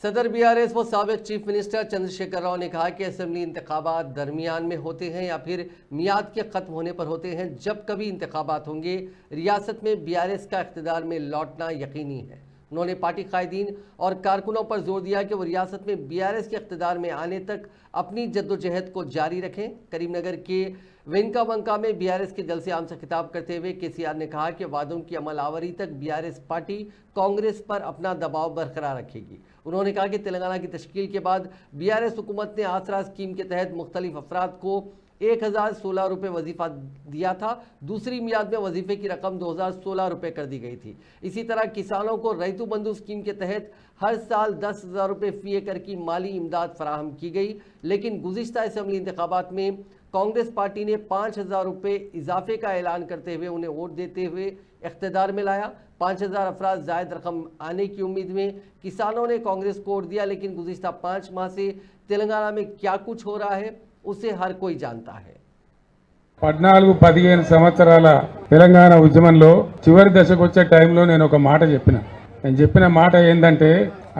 सदर बीआरएस व साबिक चीफ मिनिस्टर चंद्रशेखर राव ने कहा कि असेंबली इंतखाबात दरमियान में होते हैं या फिर मियाद के ख़त्म होने पर होते हैं। जब कभी इंतखाबात होंगे रियासत में बीआरएस का इक़्तिदार में लौटना यकीनी है। उन्होंने पार्टी कायदीन और कारकुनों पर जोर दिया कि वो रियासत में बीआरएस के इक़्तिदार में आने तक अपनी जद्दोजहद को जारी रखें। करीमनगर के वेनका वंका में बीआरएस के जलसे आम से खिताब करते हुए केसीआर ने कहा कि वादों की अमलावरी तक बीआरएस पार्टी कांग्रेस पर अपना दबाव बरकरार रखेगी। उन्होंने कहा कि तेलंगाना की तश्कील के बाद बीआरएस हुकूमत ने आसरा स्कीम के तहत मुख्तलिफ अफराद को 1016 रुपये वजीफ़ा दिया था। दूसरी मियाद में वजीफ़े की रकम 2016 रुपये कर दी गई थी। इसी तरह किसानों को रैतु बंधु स्कीम के तहत हर साल 10,000 रुपये फी एकड़ की माली इमदाद फराहम की गई। लेकिन गुज़िश्ता असेंबली इंतखाबात में कांग्रेस पार्टी ने 5,000 रुपये इजाफे का ऐलान करते हुए उन्हें वोट देते हुए इख्तिदार में लाया। 5,000 अफराद जायद रकम आने की उम्मीद में किसानों ने कांग्रेस को वोट दिया। लेकिन गुज़िश्ता 5 माह से तेलंगाना में क्या कुछ हो रहा है उसे हर कोई जानता है। 14-15 సంవత్సరాల తెలంగాణ ఉద్యమంలో చివరి దశకు వచ్చే టైంలో నేను ఒక మాట చెప్పిన మాట ఏంటంటే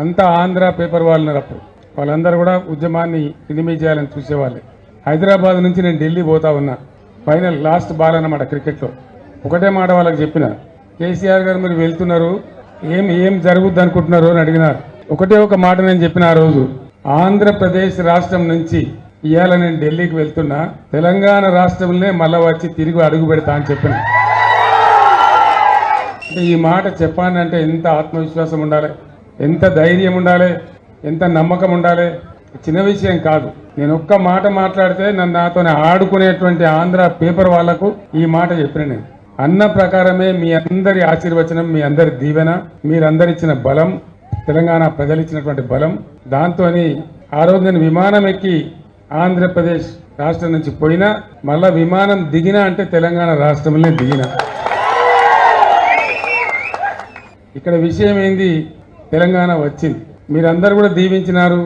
అంతా ఆంధ్ర పేపర్ వాళ్ళు ఉన్నప్పుడు వాళ్ళందరూ కూడా ఉద్యమాన్ని ఇనిమి చేయాలని చూసేవాళ్ళే। హైదరాబాద్ నుంచి నేను ఢిల్లీ పోతా ఉన్నా, ఫైనల్ లాస్ట్ బాల్ అన్నమాట క్రికెట్లో। ఒకటే మాట వాళ్ళకి చెప్పిన, కేసీఆర్ గారు మీరు వెళ్తున్నారు, ఏం జరుగుద్ది అనుకుంటున్నారు అని అడిగినారు। ఒకటే ఒక మాట నేను చెప్పిన ఆ రోజు, ఆంధ్రప్రదేశ్ రాష్ట్రం నుంచి ఇవాళ నేను ఢిల్లీకి వెళ్తున్నా, తెలంగాణ రాష్ట్రంలోనే మళ్ళా వచ్చి తిరిగి అడుగు పెడతా అని చెప్పిన। ఈ మాట చెప్పానంటే ఎంత ఆత్మవిశ్వాసం ఉండాలి, ఎంత ధైర్యం ఉండాలి, ఎంత నమ్మకం ఉండాలి, చిన్న విషయం కాదు। నేను ఒక్క మాట మాట్లాడితే నాతో ఆడుకునేటువంటి ఆంధ్ర పేపర్ వాళ్లకు ఈ మాట చెప్పిన నేను అన్న ప్రకారమే మీ అందరి ఆశీర్వచనం, మీ అందరి దీవెన, మీరందరు ఇచ్చిన బలం, తెలంగాణ ప్రజలు ఇచ్చినటువంటి బలం, దాంతో ఆ రోజు నేను విమానం ఎక్కి ఆంధ్రప్రదేశ్ రాష్ట్రం నుంచి పోయినా మళ్ళా విమానం దిగినా అంటే తెలంగాణ రాష్ట్రంలోనే దిగినా। ఇక్కడ విషయం ఏంది, తెలంగాణ వచ్చింది, మీరందరూ కూడా దీవించినారు,